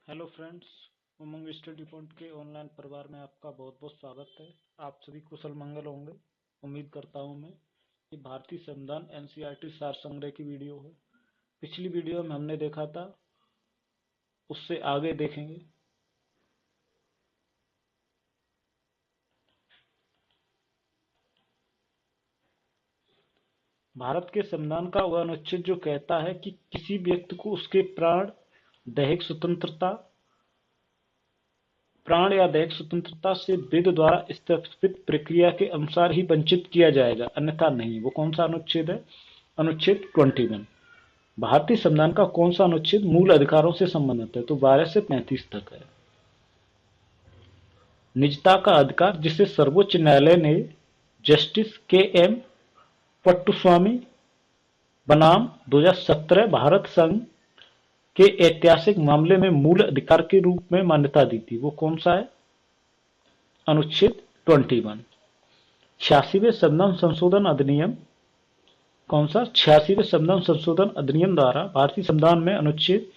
Hello friends. Umang study point के online परिवार में आपका बहुत बहुत स्वागत है। आप सभी कुशल मंगल होंगे, उम्मीद करता हूं मैं। ये भारतीय संविधान एनसीईआरटी सार संग्रह की वीडियो है। पिछली वीडियो में हमने देखा था, उससे आगे देखेंगे। भारत के संविधान का वह अनुच्छेद जो कहता है कि किसी व्यक्ति को उसके प्राण या दैहिक स्वतंत्रता से विधि द्वारा स्थापित प्रक्रिया के अनुसार ही वंचित किया जाएगा, अन्यथा नहीं। वो कौन सा अनुच्छेद है? अनुच्छेद 21। भारतीय संविधान का कौन सा अनुच्छेद मूल अधिकारों से संबंधित है? तो 12 से 35 तक है। निजता का अधिकार, जिसे सर्वोच्च न्यायालय ने जस्टिस के.एम. पट्टुस्वामी बनाम 2017 भारत संघ के ऐतिहासिक मामले में मूल अधिकार के रूप में मान्यता दी थी। वो कौन सा है? अनुच्छेद 21। 86वें संविधान संशोधन अधिनियम, कौन सा? 86वें संविधान संशोधन अधिनियम द्वारा भारतीय संविधान में अनुच्छेद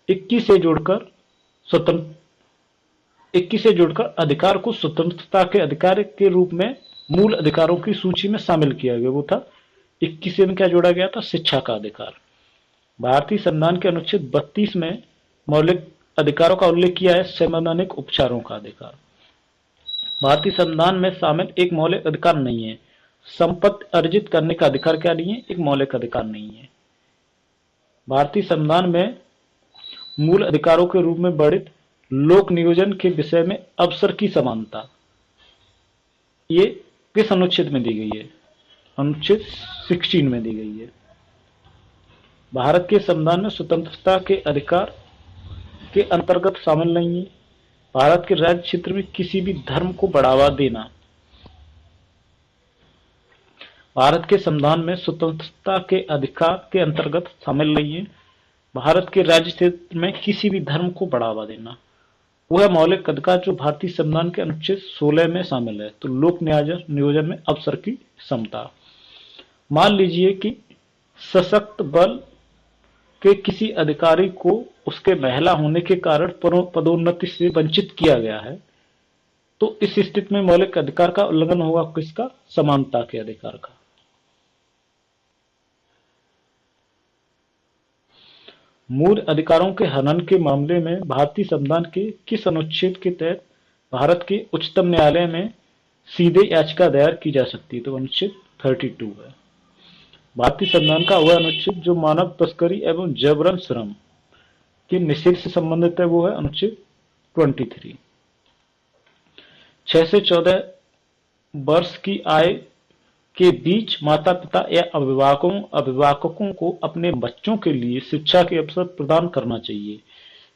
21 से जोड़कर अधिकार को स्वतंत्रता के अधिकार के रूप में मूल अधिकारों की सूची में शामिल किया गया। वो था 21 में क्या जोड़ा गया था? शिक्षा का अधिकार। भारतीय संविधान के अनुच्छेद 32 में मौलिक अधिकारों का उल्लेख किया है, संवैधानिक उपचारों का अधिकार। भारतीय संविधान में शामिल एक मौलिक अधिकार नहीं है। संपत्ति अर्जित करने का अधिकार क्या नहीं है? एक मौलिक अधिकार नहीं है। भारतीय संविधान में मूल अधिकारों के रूप में वर्णित लोक नियोजन के विषय में अवसर की समानता, ये किस अनुच्छेद में दी गई है? अनुच्छेद 16 में दी गई है। भारत के संविधान में स्वतंत्रता के अधिकार के अंतर्गत शामिल नहीं है भारत के राज्य क्षेत्र में किसी भी धर्म को बढ़ावा देना। भारत के संविधान में स्वतंत्रता के अधिकार के अंतर्गत शामिल नहीं है भारत के राज्य क्षेत्र में किसी भी धर्म को बढ़ावा देना। वह मौलिक अधिकार जो भारतीय संविधान के अनुच्छेद 16 में शामिल है। तो लोक नियोजन में अवसर की समता। मान लीजिए कि सशक्त बल के किसी अधिकारी को उसके महिला होने के कारण पदोन्नति से वंचित किया गया है, तो इस स्थिति में मौलिक अधिकार का उल्लंघन होगा। किसका? समानता के अधिकार का। मूल अधिकारों के हनन के मामले में भारतीय संविधान के किस अनुच्छेद के तहत भारत के उच्चतम न्यायालय में सीधे याचिका दायर की जा सकती है? तो अनुच्छेद 32 है। भारतीय संविधान का वह अनुच्छेद जो मानव तस्करी एवं जबरन श्रम के निषेध से संबंधित है, वो है अनुच्छेद 23। 6 से 14 वर्ष की आयु के बीच माता पिता या अभिभावकों को अपने बच्चों के लिए शिक्षा के अवसर प्रदान करना चाहिए।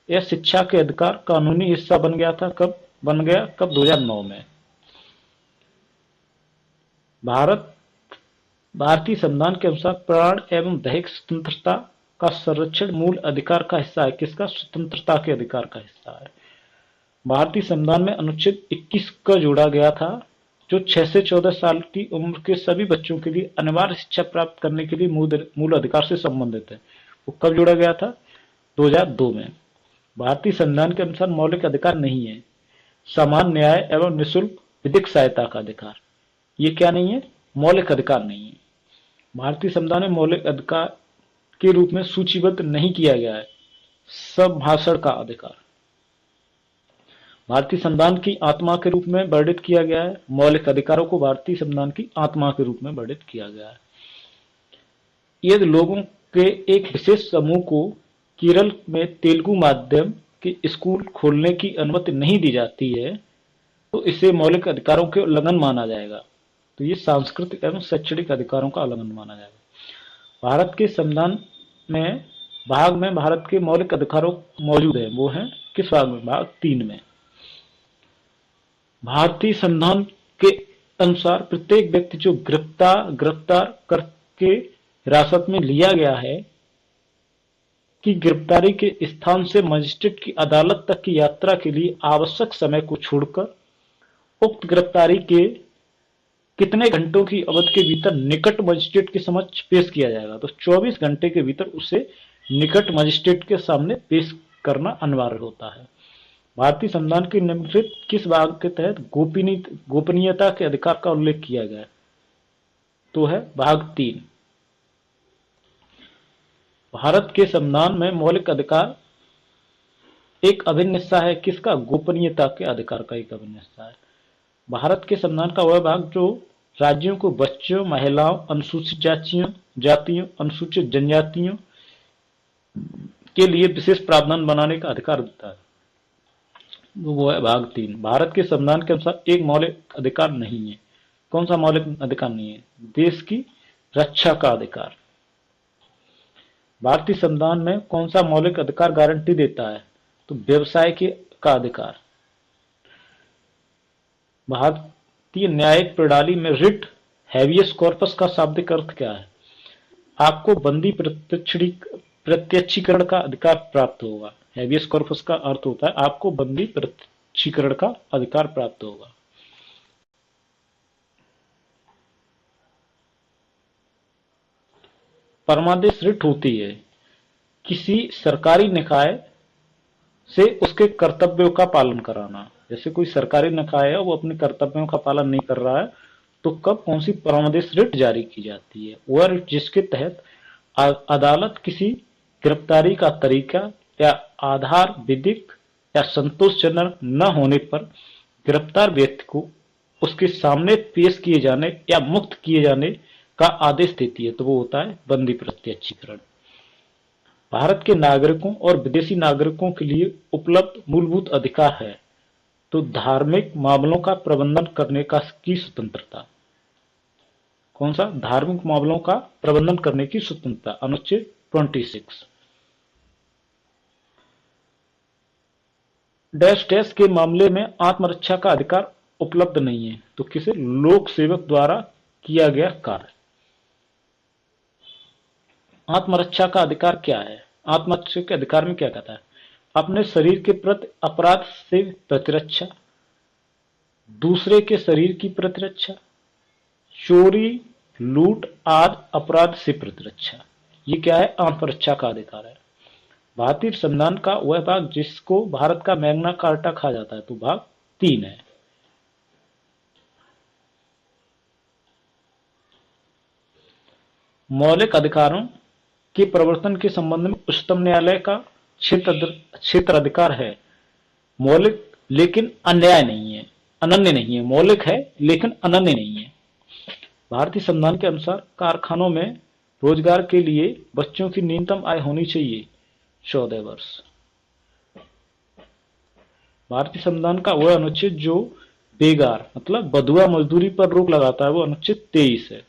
यह शिक्षा के अधिकार कानूनी हिस्सा बन गया था। कब बन गया? कब? 2009 में। भारतीय संविधान के अनुसार प्राण एवं दैहिक स्वतंत्रता का संरक्षण मूल अधिकार का हिस्सा है। किसका? स्वतंत्रता के अधिकार का हिस्सा है। भारतीय संविधान में अनुच्छेद 21 का जोड़ा गया था, जो 6 से 14 साल की उम्र के सभी बच्चों के लिए अनिवार्य शिक्षा प्राप्त करने के लिए मूल अधिकार से संबंधित है। वो कब जोड़ा गया था? 2002 में। भारतीय संविधान के अनुसार मौलिक अधिकार नहीं है समान न्याय एवं निःशुल्क विधिक सहायता का अधिकार। ये क्या नहीं है? मौलिक अधिकार नहीं है। भारतीय संविधान में मौलिक अधिकार के रूप में सूचीबद्ध नहीं किया गया है संभाषण का अधिकार। भारतीय संविधान की आत्मा के रूप में वर्णित किया गया है। मौलिक अधिकारों को भारतीय संविधान की आत्मा के रूप में वर्णित किया गया है। यदि लोगों के एक विशेष समूह को केरल में तेलुगु माध्यम के स्कूल खोलने की अनुमति नहीं दी जाती है, तो इसे मौलिक अधिकारों के उल्लंघन माना जाएगा। तो ये सांस्कृतिक एवं शैक्षणिक अधिकारों का उल्लंघन माना जाएगा। भारत के संविधान में भाग में भारत के मौलिक अधिकारों मौजूद है। वो है किस भाग में? भाग 3 में। भारतीय संविधान के अनुसार प्रत्येक व्यक्ति जो गिरफ्तार करके हिरासत में लिया गया है कि गिरफ्तारी के स्थान से मजिस्ट्रेट की अदालत तक की यात्रा के लिए आवश्यक समय को छोड़कर उक्त गिरफ्तारी के कितने घंटों की अवधि के भीतर निकट मजिस्ट्रेट के समक्ष पेश किया जाएगा? तो 24 घंटे के भीतर उसे निकट मजिस्ट्रेट के सामने पेश करना अनिवार्य होता है। भारतीय संविधान के निम्नलिखित किस भाग के तहत गोपनीयता के अधिकार का उल्लेख किया गया है? तो है भाग 3। भारत के संविधान में मौलिक अधिकार एक अभिन्न हिस्सा है किसका? गोपनीयता के अधिकार का एक अभिन्न हिस्सा है। भारत के संविधान का वह भाग जो राज्यों को बच्चों, महिलाओं, अनुसूचित जातियों, अनुसूचित जनजातियों के लिए विशेष प्रावधान बनाने का अधिकार देता है, वो है भाग 3। भारत के संविधान के अनुसार एक मौलिक अधिकार नहीं है। कौन सा मौलिक अधिकार नहीं है? देश की रक्षा का अधिकार। भारतीय संविधान में कौन सा मौलिक अधिकार गारंटी देता है? तो व्यवसाय का अधिकार। भारतीय न्यायिक प्रणाली में रिट हैबियस कॉर्पस का शाब्दिक अर्थ क्या है? आपको बंदी प्रत्यक्षीकरण का अधिकार प्राप्त होगा। हैबियस कॉर्पस का अर्थ होता है आपको बंदी प्रत्यक्षीकरण का अधिकार प्राप्त होगा। परमादेश रिट होती है किसी सरकारी निकाय से उसके कर्तव्यों का पालन कराना। जैसे कोई सरकारी निकाय है वो अपने कर्तव्यों का पालन नहीं कर रहा है तो कब कौन सी परमादेश रिट जारी की जाती है? वह रिट जिसके तहत अदालत किसी गिरफ्तारी का तरीका या आधार विधिक या संतोषजनक न होने पर गिरफ्तार व्यक्ति को उसके सामने पेश किए जाने या मुक्त किए जाने का आदेश देती है, तो वो होता है बंदी प्रत्यक्षीकरण। भारत के नागरिकों और विदेशी नागरिकों के लिए उपलब्ध मूलभूत अधिकार है, तो धार्मिक मामलों का प्रबंधन करने की स्वतंत्रता। कौन सा? धार्मिक मामलों का प्रबंधन करने की स्वतंत्रता, अनुच्छेद 26। डैश डैश के मामले में आत्मरक्षा का अधिकार उपलब्ध नहीं है, तो किसे? लोक सेवक द्वारा किया गया कार्य। आत्मरक्षा का अधिकार क्या है? आत्मरक्षा के अधिकार में क्या कहता है? अपने शरीर के प्रति अपराध से प्रतिरक्षा, दूसरे के शरीर की प्रतिरक्षा, चोरी, लूट आदि अपराध से प्रतिरक्षा। ये क्या है? आत्मरक्षा का अधिकार है। भारतीय संविधान का वह भाग जिसको भारत का मैग्ना कार्टा कहा जाता है, तो भाग 3 है। मौलिक अधिकारों के प्रवर्तन के संबंध में उच्चतम न्यायालय का क्षेत्र अधिकार है। मौलिक लेकिन अन्याय नहीं है, अनन्य नहीं है। मौलिक है लेकिन अनन्य नहीं है। भारतीय संविधान के अनुसार कारखानों में रोजगार के लिए बच्चों की न्यूनतम आय होनी चाहिए 14 वर्ष। भारतीय संविधान का वह अनुच्छेद जो बेगार मतलब बधुआ मजदूरी पर रोक लगाता है वो अनुच्छेद 23 है।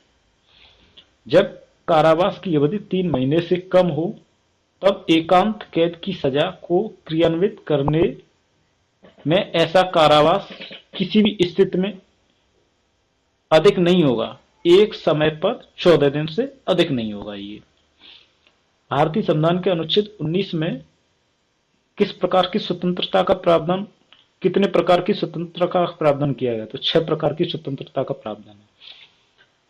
जब कारावास की अवधि 3 महीने से कम हो तब एकांत कैद की सजा को क्रियान्वित करने में ऐसा कारावास किसी भी स्थिति में अधिक नहीं होगा। एक समय पर 14 दिन से अधिक नहीं होगा। ये भारतीय संविधान के अनुच्छेद 19 में किस प्रकार की स्वतंत्रता का प्रावधान, कितने प्रकार की स्वतंत्रता का प्रावधान किया गया? तो 6 प्रकार की स्वतंत्रता का प्रावधान है।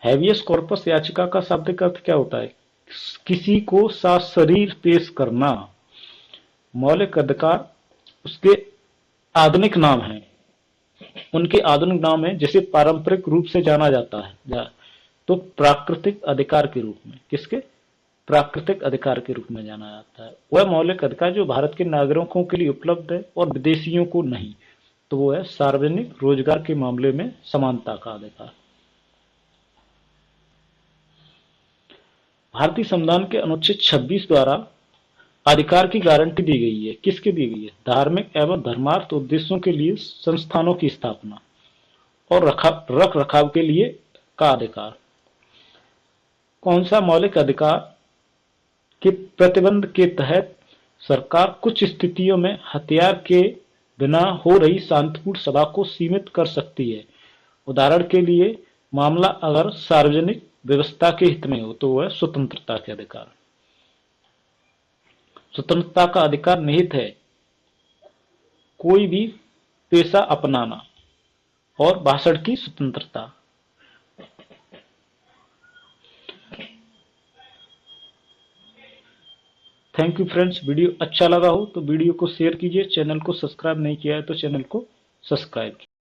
हैबियस कॉर्पस याचिका का शाब्दिक अर्थ क्या होता है? किसी को सशरीर पेश करना। मौलिक अधिकार उसके आधुनिक नाम है, उनके आधुनिक नाम है जिसे पारंपरिक रूप से जाना जाता है तो प्राकृतिक अधिकार के रूप में। किसके? प्राकृतिक अधिकार के रूप में जाना जाता है। वह मौलिक अधिकार जो भारत के नागरिकों के लिए उपलब्ध है और विदेशियों को नहीं, तो वो है सार्वजनिक रोजगार के मामले में समानता का अधिकार। भारतीय संविधान के अनुच्छेद 26 द्वारा अधिकार की गारंटी दी गई है। किसके दी गई है? धार्मिक एवं धर्मार्थ उद्देश्यों के लिए संस्थानों की स्थापना और रख रखाव के लिए का अधिकार। कौन सा मौलिक अधिकार के प्रतिबंध के तहत सरकार कुछ स्थितियों में हथियार के बिना हो रही शांतिपूर्ण सभा को सीमित कर सकती है? उदाहरण के लिए मामला अगर सार्वजनिक व्यवस्था के हित में हो तो वह स्वतंत्रता के अधिकार। स्वतंत्रता का अधिकार निहित है कोई भी पेशा अपनाना और भाषण की स्वतंत्रता। Thank you friends. वीडियो अच्छा लगा हो तो वीडियो को शेयर कीजिए, चैनल को सब्सक्राइब नहीं किया है तो चैनल को सब्सक्राइब कीजिए।